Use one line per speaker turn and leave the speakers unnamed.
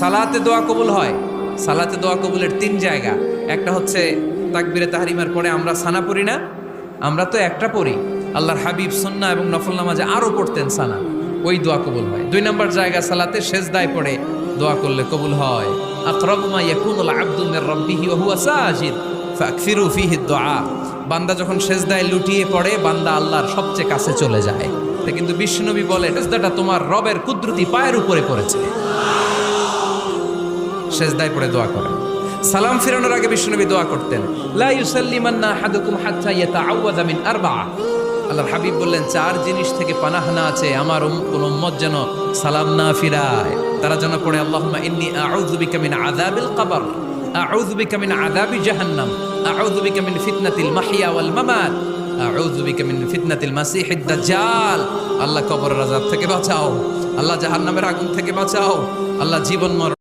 সালাতে দোয়া কবুল হয়। সালাতে দোয়া কবুলের তিন জায়গা। একটা হচ্ছে তাকবীরে তাহরিমার পরে আমরা সানা পড়ি না, আমরা তো একটা পড়ি, আল্লাহর হাবিব সুন্নাহ এবং নফল নামাজে আরো পড়তেন সানা, ওই দোয়া কবুল হয়। দুই নম্বর জায়গা সালাতে সেজদায় পড়ে দোয়া করলে কবুল হয়। আকরাবু মা ইয়াকুনুল আবদু মির রাব্বিহি ওয়া হুয়া সাজিদ ফাকসিরু ফীহি দুআ। বান্দা যখন সেজদায় লুটিয়ে পড়ে বান্দা আল্লাহর সবচেয়ে কাছে চলে যায়। তা কিন্তু বিশ্বনবী বলে সেজদাটা তোমার রবের কুদরতি পায়ের উপরে পড়েছে। সেজদায় পড়ে দোয়া করেন। সালাম ফিরানোর আগে বিশ্বনবী দোয়া করতেন, লা ইউসাল্লিমান্না আহাদুকুম হাত্তা ইয়াতাআওয়াযা মিন আরবা'a। আল্লাহর হাবিব বললেন, চার জিনিস থেকে পানাহ না আছে আমার কোন উম্মত যেন সালাম না ফিরায়। তারা যেন পড়ে, আল্লাহুম্মা ইন্নী আউযু বিকা মিন আযাবিল কবর, আউযু বিকা মিন আযাবি জাহান্নাম, আউযু বিকা মিন ফিতনাতিল মাহইয়া ওয়াল মামাত, আউযু বিকা মিন ফিতনাতিল মাসিহিদ দাজ্জাল। আল্লাহ কবরের আযাব থেকে বাঁচাও, আল্লাহ জাহান্নামের আগুন থেকে বাঁচাও, আল্লাহ জীবন